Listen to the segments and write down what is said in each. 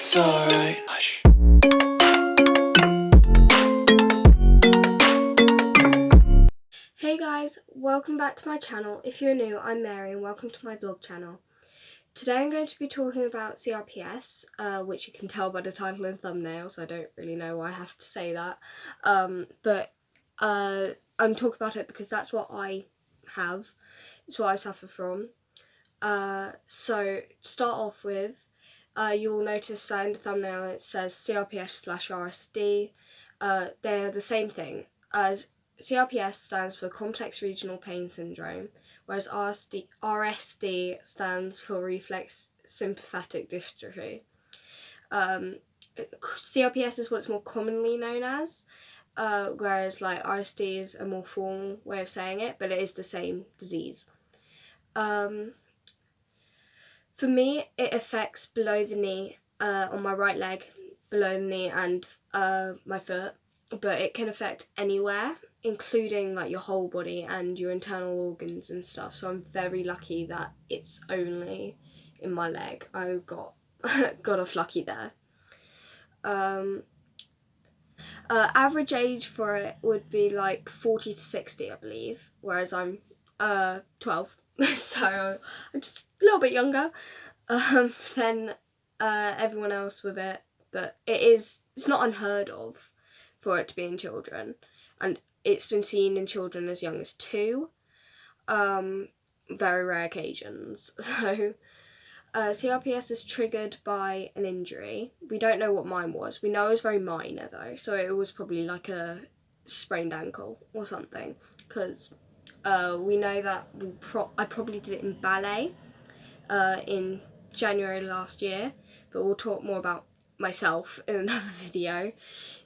it's alright. Hush. Hey guys, welcome back to my channel. If you're new, I'm Mary and welcome to my vlog channel. Today I'm going to be talking about CRPS, which you can tell by the title and thumbnail, so I don't really know why I have to say that. But I'm talking about it because that's what I have. It's what I suffer from. So to start off with, you will notice that in the thumbnail it says CRPS/RSD. They're the same thing. CRPS stands for Complex Regional Pain Syndrome, whereas RSD stands for Reflex Sympathetic Dystrophy. CRPS is what it's more commonly known as, whereas like RSD is a more formal way of saying it, but it is the same disease. For me, it affects below the knee, on my right leg, below the knee and my foot, but it can affect anywhere, including like your whole body and your internal organs and stuff. So I'm very lucky that it's only in my leg. I got off lucky there. Average age for it would be like 40 to 60, I believe, whereas I'm 12, so I'm just a little bit younger than everyone else with it. But it's not unheard of for it to be in children, and it's been seen in children as young as 2, very rare occasions. So CRPS is triggered by an injury. We don't know what mine was. We know it was very minor though, so it was probably like a sprained ankle or something, because we know that I probably did it in ballet in January last year, but we'll talk more about myself in another video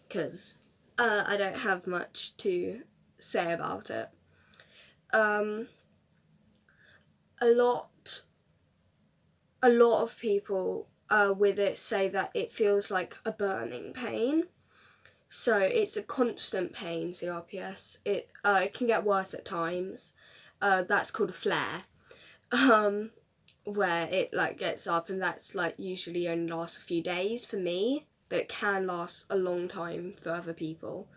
because I don't have much to say about it. A lot of people with it say that it feels like a burning pain. So it's a constant pain, CRPS. It can get worse at times. That's called a flare, where it like gets up, and that's like usually only lasts a few days for me, but it can last a long time for other people.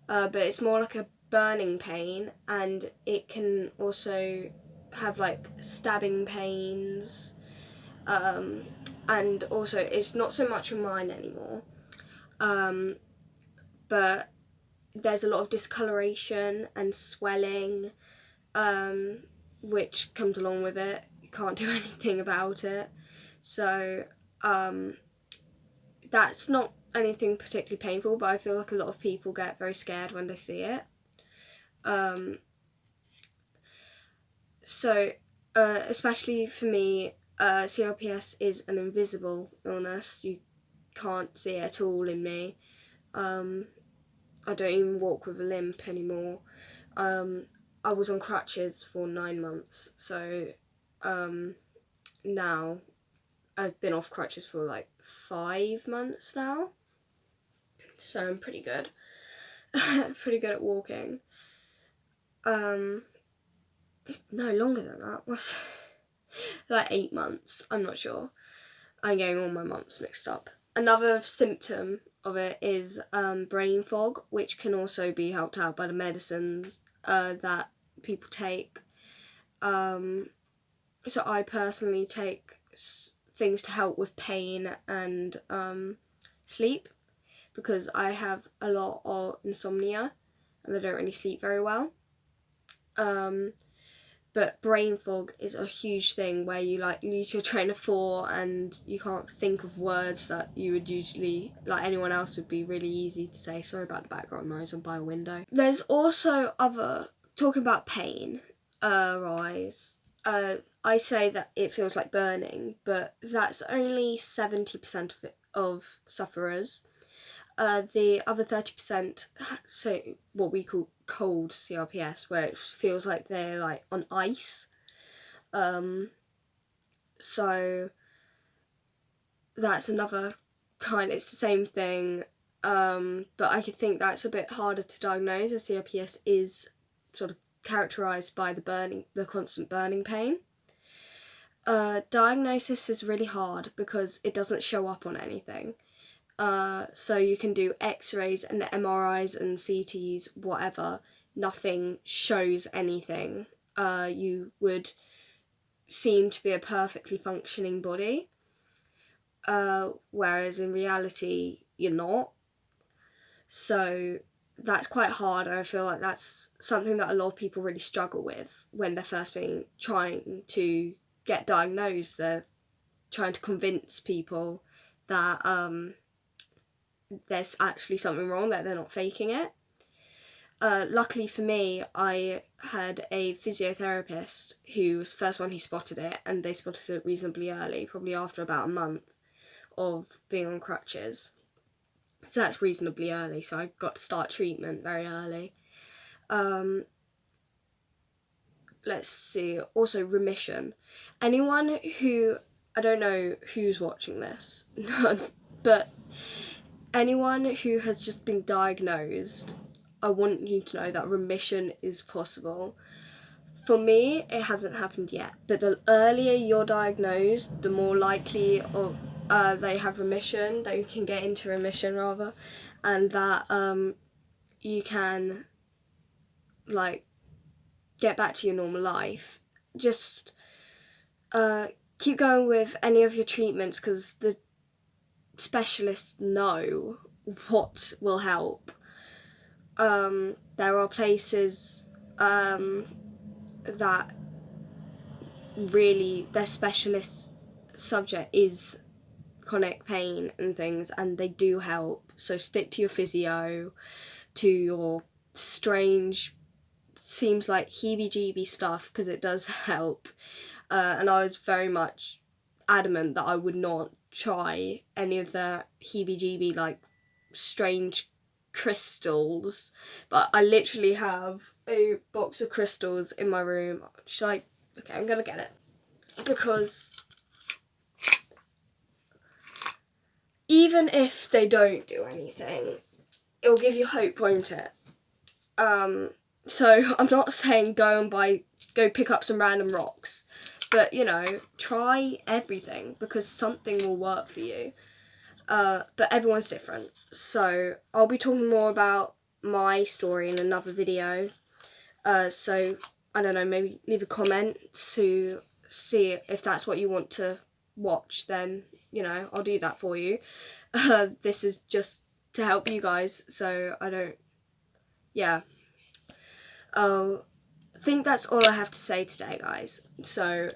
But it's more like a burning pain, and it can also have like stabbing pains. And also it's not so much in mine anymore, but there's a lot of discoloration and swelling, which comes along with it. You can't do anything about it, so that's not anything particularly painful, but I feel like a lot of people get very scared when they see it. So especially for me, CRPS is an invisible illness. You can't see it at all in me. I don't even walk with a limp anymore. I was on crutches for 9 months, so now I've been off crutches for like 5 months now, so I'm pretty good. Pretty good at walking. No, longer than that. Was like 8 months, I'm not sure. I'm getting all my months mixed up. Another symptom of it is brain fog, which can also be helped out by the medicines that people take. So I personally take things to help with pain and sleep, because I have a lot of insomnia and I don't really sleep very well. But brain fog is a huge thing where you like lose your train of thought and you can't think of words that you would usually, like anyone else would be really easy to say. Sorry about the background noise, I'm by a window. There's also talking about pain rise. I say that it feels like burning, but that's only 70% of sufferers. The other 30%, so what we call cold CRPS, where it feels like they're like on ice. So that's another kind, it's the same thing, but I could think that's a bit harder to diagnose, as CRPS is sort of characterised by the constant burning pain. Diagnosis is really hard because it doesn't show up on anything. So you can do x-rays and MRIs and CTs, whatever. Nothing shows anything. You would seem to be a perfectly functioning body, whereas in reality you're not. So that's quite hard, and I feel like that's something that a lot of people really struggle with when they're first trying to get diagnosed. They're trying to convince people that there's actually something wrong, that they're not faking it. Luckily for me, I had a physiotherapist who was the first one who spotted it, and they spotted it reasonably early, probably after about a month of being on crutches. So that's reasonably early, so I got to start treatment very early. Let's see, also remission. Anyone who, I don't know who's watching this, but anyone who has just been diagnosed, I want you to know that remission is possible. For me, it hasn't happened yet, but the earlier you're diagnosed, the more likely they have remission, that you can get into remission rather, and that you can like get back to your normal life. Just keep going with any of your treatments, because the specialists know what will help. There are places that really their specialist subject is chronic pain and things, and they do help. So stick to your physio, to your strange, seems like heebie-jeebie stuff, because it does help. And I was very much adamant that I would not try any of the heebie-jeebie, like, strange crystals, but I literally have a box of crystals in my room. Okay, I'm gonna get it, because even if they don't do anything, it'll give you hope, won't it? So I'm not saying go pick up some random rocks, but try everything, because something will work for you. But everyone's different, so I'll be talking more about my story in another video. So I don't know, maybe leave a comment to see if that's what you want to watch. Then I'll do that for you. This is just to help you guys, so I think that's all I have to say today, guys. So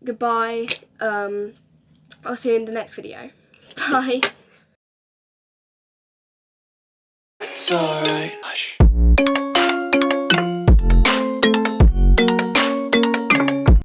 goodbye. I'll see you in the next video. Bye. It's alright. Hush.